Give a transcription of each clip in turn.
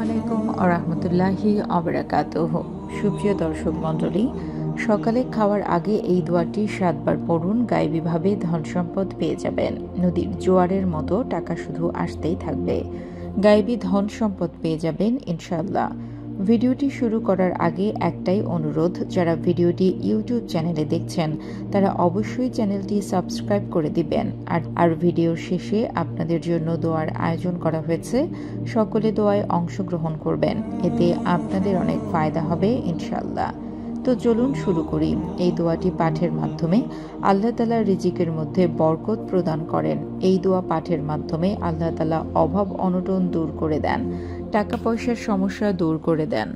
আলাইকুম আরহামতুল্লাহি আবরাকাতুহু। সুপ্রিয় দর্শক মণ্ডলী, সকালে খাওয়ার আগে এই দোয়াটি 7 বার পড়ুন। গায়েবীভাবে ধন সম্পদ পেয়ে যাবেন। নদীর জোয়ারের মতো টাকা শুধু আসতেই থাকবে। গায়েবী ধন সম্পদ পেয়ে যাবেন ইনশাআল্লাহ। ভিডিওটি শুরু করার আগে একটাই অনুরোধ, যারা ভিডিওটি ইউটিউব চ্যানেলে দেখছেন তারা অবশ্যই চ্যানেলটি সাবস্ক্রাইব করে দিবেন। আর ভিডিওর শেষে আপনাদের জন্য দোয়ার আয়োজন করা হয়েছে, সকলে দোয়ায় অংশগ্রহণ করবেন, এতে আপনাদের অনেক ফায়দা হবে ইনশাআল্লাহ। তো চলুন শুরু করি। এই দোয়াটি পাঠের মাধ্যমে আল্লাহ তাআলা রিজিকের মধ্যে বরকত প্রদান করেন। এই দোয়া পাঠের মাধ্যমে আল্লাহ তাআলা অভাব অনটন দূর করে দেন, টাকা পয়সার সমস্যা দূর করে দেন।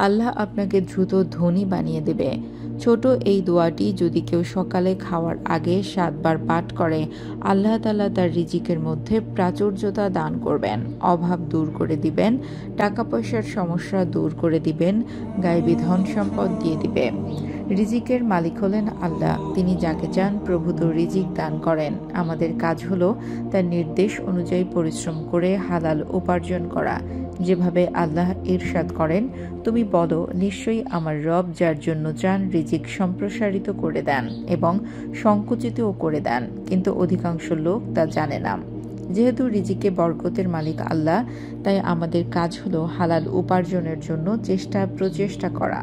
আল্লাহ আপনাকে দ্রুত ধনী বানিয়ে দেবে। ছোট এই দোয়াটি যদি কেউ সকালে খাওয়ার আগে 7 বার পাঠ করে, আল্লাহ তাআলা তার রিজিকের মধ্যে প্রাচুর্যতা দান করবেন, অভাব দূর করে দিবেন, টাকা পয়সার সমস্যা দূর করে দিবেন, গায়েবী ধন সম্পদ দিয়ে দিবে। রিজিকের মালিক হলেন আল্লাহ। তিনি যাকে চান প্রভূত রিজিক দান করেন। আমাদের কাজ হলো তার নির্দেশ অনুযায়ী পরিশ্রম করে হালাল উপার্জন করা। যেভাবে আল্লাহ ইরশাদ করেন, তুমি বলো, নিশ্চয়ই আমার রব যার জন্য চান রিজিক সম্প্রসারিত করে দেন এবং সংকুচিতও করে দেন, কিন্তু অধিকাংশ লোক তা জানে না। যেহেতু রিজিকে বরকতের মালিক আল্লাহ, তাই আমাদের কাজ হলো হালাল উপার্জনের জন্য প্রচেষ্টা করা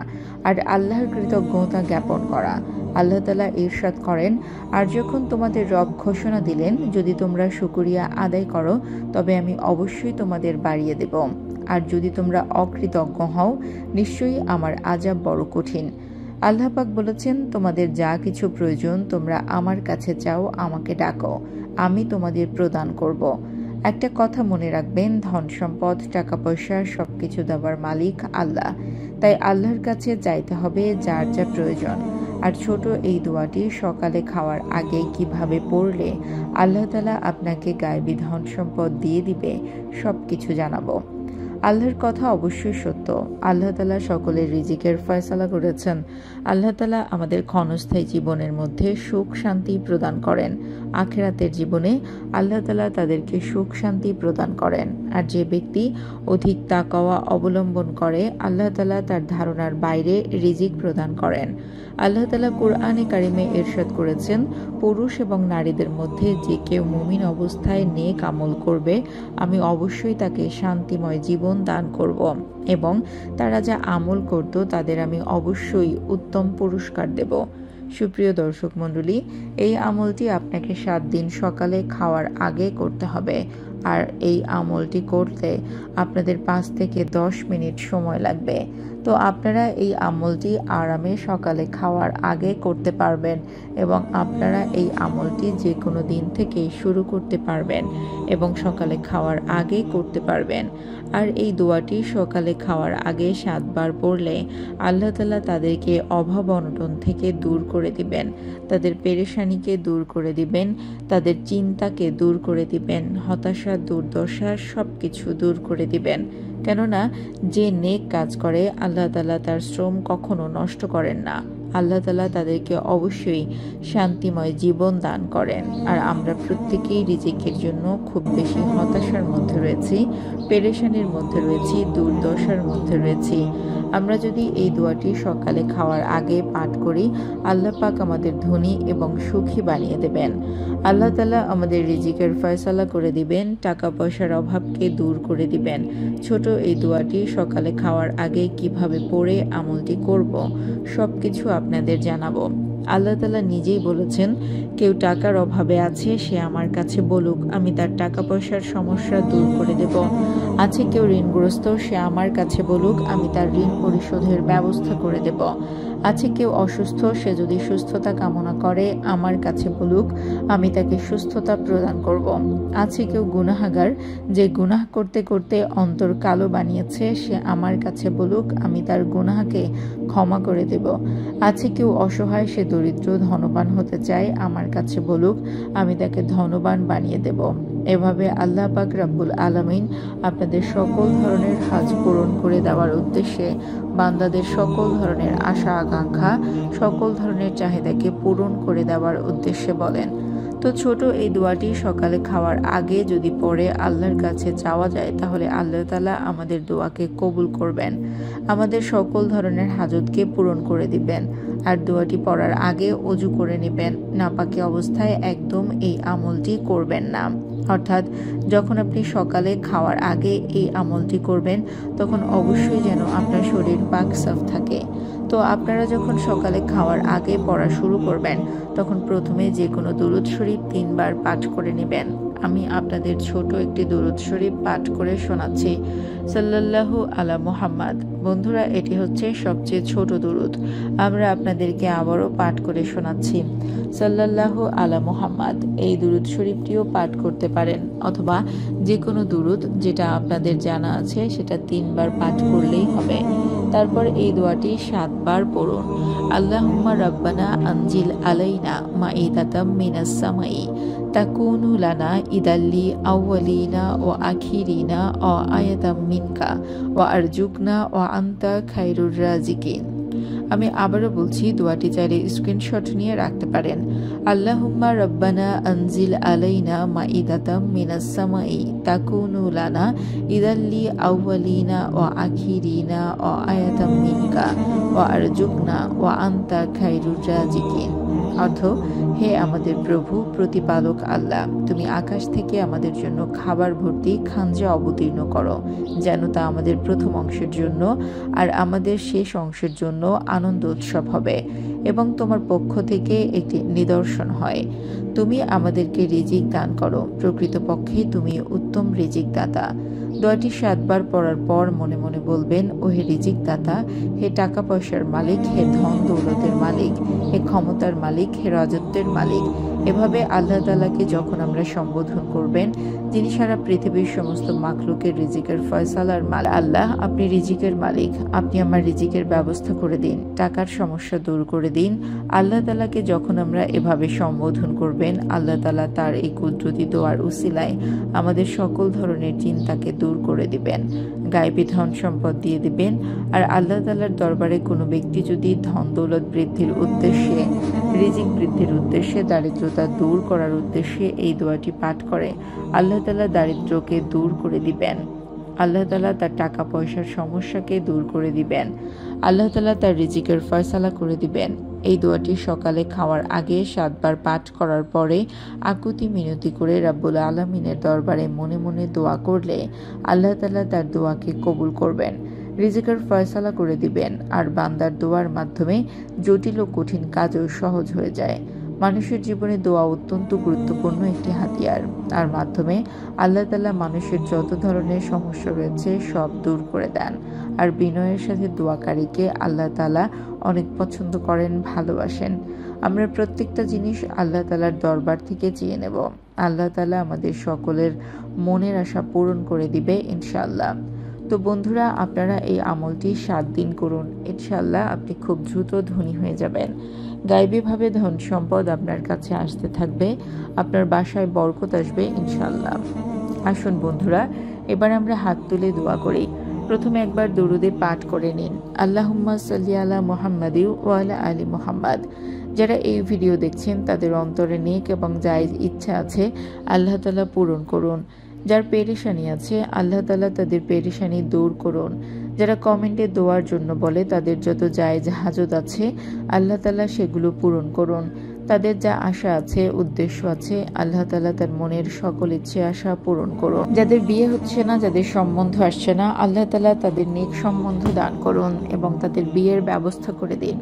আর আল্লাহর কৃতজ্ঞতা জ্ঞাপন করা। আল্লাহ তাআলা ইরশাদ করেন, আর যখন তোমাদের রব ঘোষণা দিলেন, যদি তোমরা শুকরিয়া আদায় করো তবে আমি অবশ্যই তোমাদের বাড়িয়ে দেব, আর যদি তোমরা অকৃতজ্ঞ হও নিশ্চয়ই আমার আযাব বড় কঠিন। আল্লাহ পাক বলেছেন, তোমাদের যা কিছু প্রয়োজন তোমরা আমার কাছে চাও, আমাকে ডাকো, আমি তোমাদের প্রদান করব। একটা কথা মনে রাখবেন, ধন সম্পদ টাকা পয়সা সবকিছু দেওয়ার মালিক আল্লাহ। তাই আল্লাহর কাছে চাইতে হবে যার যা প্রয়োজন। আর ছোট এই দোয়াটি সকালে খাওয়ার আগে কিভাবে পড়লে আল্লাহ তাআলা আপনাকে গায়েবী ধন সম্পদ দিয়ে দিবে, সবকিছু জানাবো। আল্লাহর কথা অবশ্যই সত্য। আল্লাহ তাআলা সকলের রিজিকের ফয়সালা করেছেন। আল্লাহ তাআলা আমাদের ক্ষণস্থায়ী জীবনের মধ্যে সুখ শান্তি প্রদান করেন। আখিরাতের জীবনে আল্লাহ তাআলা তাদেরকে সুখ শান্তি প্রদান করেন। আর যে ব্যক্তি অধিক তাকওয়া অবলম্বন করে, আল্লাহ তাআলা তার ধারণার বাইরে রিজিক প্রদান করেন। আল্লাহ তাআলা কুরআনে কারিমে ইরশাদ করেছেন, পুরুষ এবং নারীদের মধ্যে যে কেউ মুমিন অবস্থায় নেক আমল করবে, আমি অবশ্যই তাকে শান্তিময় জীবন দান করব এবং তারা যা আমল করত তাদের আমি অবশ্যই উত্তম পুরস্কার দেব। সুপ্রিয় দর্শক মণ্ডলী, এই আমলটি আপনাকে 7 দিন সকালে খাওয়ার আগে করতে হবে। আর এই আমলটি করতে আপনাদের 5 থেকে 10 মিনিট সময় লাগবে। তো আপনারা এই আমলটি আরামে সকালে খাওয়ার আগে করতে পারবেন এবং আপনারা এই আমলটি যে কোনো দিন থেকেই শুরু করতে পারবেন এবং সকালে খাওয়ার আগে করতে পারবেন। আর এই দোয়াটি সকালে খাওয়ার আগে 7 বার পড়লে আল্লাহ তাআলা তাদেরকে অভাব অনটন থেকে দূর করে দিবেন, তাদের পেরেশানিকে দূর করে দিবেন, তাদের চিন্তাকে দূর করে দিবেন, হতাশা দুর্দশা সবকিছু দূর করে দিবেন। কেননা যে নেক কাজ করে আল্লাহ তাআলা তার শ্রম কখনো নষ্ট করেন না। আল্লাহ তাআলা তাদেরকে অবশ্যই শান্তিময় জীবন দান করেন। আর আমরা প্রত্যেকেই রিজিকের জন্য খুব বেশি হতাশার মধ্যে রয়েছি, পেরেশানির মধ্যে রয়েছি, দুর্দশার মধ্যে রয়েছি। আমরা যদি এই দোয়াটি সকালে খাওয়ার আগে পাঠ করি, আল্লাহ পাক আমাদের ধনী এবং সুখী বানিয়ে দেবেন। আল্লাহ তাআলা আমাদের রিজিকের ফয়সালা করে দিবেন, টাকা পয়সার অভাবকে দূর করে দিবেন। ছোট এই দোয়াটি সকালে খাওয়ার আগে কিভাবে পড়ে আমলটি করব, সবকিছু আপনাদের জানাবো। আল্লাহ তাআলা নিজেই বলেছেন, কেউ টাকার অভাবে আছে সে আমার কাছে বলুক, আমি তার টাকা পয়সার সমস্যা দূর করে দেব। আছে কেউ ঋণগ্রস্ত, সে আমার কাছে বলুক, আমি তার ঋণ পরিশোধের ব্যবস্থা করে দেব। আছে কেউ অসুস্থ, সে যদি সুস্থতা কামনা করে আমার কাছে বলুক, আমি তাকে সুস্থতা প্রদান করব। আছে কেউ গুনাহগার, যে গুনাহ করতে করতে অন্তর কালো বানিয়েছে, সে আমার কাছে বলুক, আমি তার গুনাহকে ক্ষমা করে দেব। আছে কেউ অসহায়, সে দরিদ্র ধনবান হতে চায়, আমার কাছে বলুক, আমি তাকে ধনবান বানিয়ে দেব। এভাবে আল্লাহ পাক রব্বুল আলামিন আপনাদের সকল ধরনের হাজ পূরণ করে দেওয়ার উদ্দেশ্যে বান্দাদের সকল ধরনের আশা আকাঙ্ক্ষা, সকল ধরনের চাহিদাকে পূরণ করে দেওয়ার উদ্দেশ্যে বলেন। তো ছোট এই দোয়াটি সকালে খাওয়ার আগে যদি পড়ে আল্লাহর কাছে চাওয়া যায়, তাহলে আল্লাহ তাআলা আমাদের দোয়াকে কবুল করবেন, আমাদের সকল ধরনের হাজতকে পূরণ করে দিবেন। আর দোয়াটি পড়ার আগে ওযু করে নেবেন। নাপাকি অবস্থায় একদম এই আমলটি করবেন না। অর্থাৎ যখন আপনি সকালে খাওয়ার আগে এই আমলটি করবেন, তখন অবশ্যই যেন আপনার শরীর পাক সাফ থাকে। তো আপনারা যখন সকালে খাওয়ার আগে পড়া শুরু করবেন, তখন প্রথমে যে কোনো দুরূদ শরীফ 3 বার পাঠ করে নেবেন। আমি আপনাদের ছোট একটি দুরূদ শরীফ পাঠ করে শোনাচ্ছি। সাল্লাল্লাহু আলা মুহাম্মাদ। বন্ধুরা, এটি হচ্ছে সবচেয়ে ছোট দুরূদ। আমরা আপনাদেরকে আবারও পাঠ করে শোনাচ্ছি। সাল্লাল্লাহু আলা মুহাম্মাদ। এই দুরূদ শরীফটিও পাঠ করতে পারেন, অথবা যে কোনো দুরূদ যেটা আপনাদের জানা আছে সেটা 3 বার পাঠ করলেই হবে। তারপর এই দোয়াটি 7 বার পড়ুন। আল্লাহুম্মা রাব্বানা আনজিল আলাইনা মাইদাতাম মিনাস সামাই তাকুনু লানা ইদাল্লি আউয়ালিনা ওয়া আখিরিনা ওয়া আয়াতাম মিনকা ওয়া আরজুকনা ওয়া আনতা খায়রুর রাজিকিন। আমি আবারও বলছি, দোয়াটি চাইলে স্ক্রিনশট নিয়ে রাখতে পারেন। আল্লাহুম্মা রাব্বানা আনজিল আলাইনা মাইদাতাম মিনাস সামাই তাকুনু লানা ইদাল্লি আউয়ালিনা ওয়া আখিরিনা ওয়া আয়াতাম মিনকা ওয়া আরজুকনা ওয়া আনতা খায়রুর রাজিকিন। অর্থ, হে আমাদের প্রভু প্রতিপালক আল্লাহ, তুমি আকাশ থেকে আমাদের জন্য খাবার ভর্তি খাঞ্জা অবতীর্ণ করো, যেন তা আমাদের প্রথম অংশের জন্য আর আমাদের শেষ অংশের জন্য আনন্দ উৎসব হবে এবং তোমার পক্ষ থেকে একটি নিদর্শন হয়। তুমি আমাদেরকে রিজিক দান করো, প্রকৃতপক্ষে তুমি উত্তম রিজিক দাতা। দোয়াটি 7 বার পড়ার পর মনে মনে বলবেন, ও হে রিজিক দাতা, হে টাকা পয়সার মালিক, হে ধন দৌলতের মালিক, হে ক্ষমতার মালিক, হে রাজত্বের মালিক। এভাবে আল্লাহ তাআলাকে যখন আমরা সম্বোধন করবেন, যিনি সারা পৃথিবীর সমস্ত মাখলুকের রিজিকের ফয়সালার মালিক। আল্লাহ, আপনি রিজিকের মালিক, আপনি আমার রিজিকের ব্যবস্থা করে দিন, টাকার সমস্যা দূর করে দিন। আল্লাহ তাআলাকে যখন আমরা এভাবে সম্বোধন করবেন, আল্লাহ তাআলা তার এই কুদরতি দোয়ার উসিলায় আমাদের সকল ধরনের চিন্তাকে দূর করে দিবেন, গায়েবী ধন সম্পদ দিয়ে দিবেন। আর আল্লাহ তাআলার দরবারে কোনো ব্যক্তি যদি ধন দৌলত বৃদ্ধির উদ্দেশ্যে, রিজিক বৃদ্ধির উদ্দেশ্যে, দারিদ্রতা দূর করার উদ্দেশ্যে এই দোয়াটি পাঠ করে, আল্লাহ তাআলা দারিদ্রকে দূর করে দিবেন, আল্লাহ তাআলা তার টাকা পয়সার সমস্যাকে দূর করে দিবেন, আল্লাহ তাআলা তার রিজিকের ফয়সালা করে দিবেন। এই দোয়াটি সকালে খাওয়ার আগে 7 বার পাঠ করার পরে আকুতি মিনতি করে রাব্বুল আলামিনের দরবারে মনে মনে দোয়া করলে আল্লাহ তাআলা তার দোয়াকে কবুল করবেন, রিজিকের ফয়সালা করে দিবেন। আর বান্দার দোয়ার মাধ্যমে জটিল ও কঠিন কাজও সহজ হয়ে যায়। মানুষের জীবনে দোয়া অত্যন্ত গুরুত্বপূর্ণ একটি হাতিয়ার। তার মাধ্যমে আল্লাহ তাআলা মানুষের যত ধরনের সমস্যা রয়েছে সব দূর করে দেন। আর বিনয়ের সাথে দোয়াকারীকে আল্লাহ তাআলা অনেক পছন্দ করেন, ভালোবাসেন। আমরা প্রত্যেকটা জিনিস আল্লাহ তাআলার দরবার থেকে চেয়ে নেব। আল্লাহ তাআলা আমাদের সকলের মনের আশা পূরণ করে দিবে ইনশাআল্লাহ। তো বন্ধুরা, আপনারা এই আমলটি 7 দিন করুন, ইনশাআল্লাহ আপনি খুব দ্রুত ধনী হয়ে যাবেন। গায়েবীভাবে ধন সম্পদ আপনার কাছে আসতে থাকবে, আপনার বাসায় বরকত আসবে ইনশাআল্লাহ। আসুন বন্ধুরা, এবার আমরা হাত তুলে দোয়া করি। প্রথমে একবার দুরুদে পাঠ করে নিন, আল্লাহুম্মা সাল্লি আলা মুহাম্মাদি ওয়া আলা আলি মুহাম্মাদ। যারা এই ভিডিও দেখছেন তাদের অন্তরে নেক এবং জায়েজ ইচ্ছা আছে, আল্লাহ তাআলা পূরণ করুন। যার পেরেশানি আছে, আল্লাহ তাআলা তাদের পেরেশানি দূর করুন। যারা কমেন্টে দোয়ার জন্য বলে, তাদের যত জায়েজ হাজত আছে আল্লাহ তাআলা সেগুলো পূরণ করুন। তাদের যা আশা আছে, উদ্দেশ্য আছে, আল্লাহ তাআলা তার মনের সকল ইচ্ছে আশা পূরণ করুন। যাদের বিয়ে হচ্ছে না, যাদের সম্বন্ধ আসছে না, আল্লাহ তাআলা তাদের নেক সম্বন্ধ দান করুন এবং তাদের বিয়ের ব্যবস্থা করে দিন।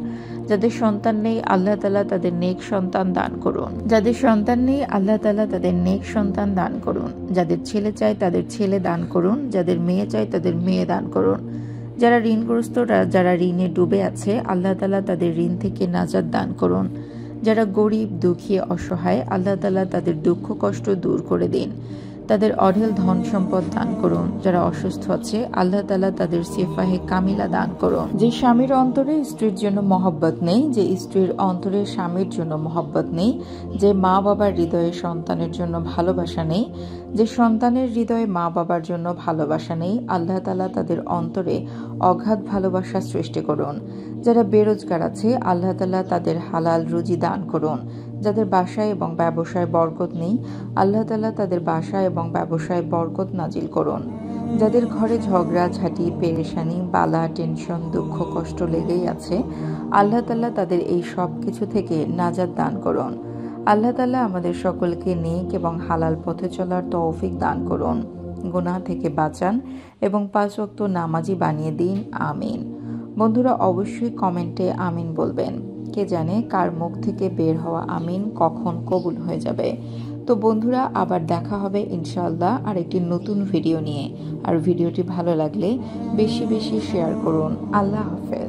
যাদের সন্তান নেই, আল্লাহ তাআলা তাদের নেক সন্তান দান করুন। যাদের সন্তান নেই, আল্লাহ তাআলা তাদের নেক সন্তান দান করুন। যাদের ছেলে চাই তাদের ছেলে দান করুন, যাদের মেয়ে চাই তাদের মেয়ে দান করুন। যারা ঋণগ্রস্ত, যারা ঋণে ডুবে আছে, আল্লাহ তাআলা তাদের ঋণ থেকে নাজাত দান করুন। যারা গরিব, দুঃখী, অসহায়, আল্লাহ তাআলা তাদের দুঃখ কষ্ট দূর করে দিন, তাদের অঢেল ধন সম্পদ দান করুন। যারা অসুস্থ আছে, আল্লাহ তাআলা তাদের শিফায়ে কামিলা দান করুন। যে স্বামীর অন্তরে স্ত্রীর জন্য মহব্বত নেই, যে স্ত্রীর অন্তরে স্বামীর জন্য মহব্বত নেই, যে মা বাবার হৃদয়ে সন্তানের জন্য ভালোবাসা নেই, যে সন্তানের হৃদয়ে মা বাবার জন্য ভালোবাসা নেই, আল্লাহ তাআলা তাদের অন্তরে অগাধ ভালোবাসা সৃষ্টি করুন। যারা বেরোজগার আছে, আল্লাহ তাআলা তাদের হালাল রুজি দান করুন। যাদের বাসায় এবং ব্যবসায় বরকত নেই, আল্লাহ তাআলা তাদের বাসায় এবং ব্যবসায় বরকত নাজিল করুন। যাদের ঘরে ঝগড়া ঝাঁটি, পেরেশানি, বালা, টেনশন, দুঃখ, কষ্ট লেগেই আছে, আল্লাহ তাআলা তাদের এই সব কিছু থেকে নাজাত দান করুন। আল্লাহ তাআলা আমাদের সকলকে নেক এবং হালাল পথে চলার তৌফিক দান করুন। গুনাহ থেকে বাঁচান এবং 5 ওয়াক্ত নামাজি বানিয়ে দিন। আমিন। বন্ধুরা, অবশ্যই কমেন্টে আমিন বলবেন। কে জানে কার মুখ থেকে বের হওয়া আমিন কখন কবুল হয়ে যাবে। তো বন্ধুরা, আবার দেখা হবে ইনশাআল্লাহ আর একটি নতুন ভিডিও নিয়ে। আর ভিডিওটি ভালো লাগলে বেশি বেশি শেয়ার করুন। আল্লাহ হাফেজ।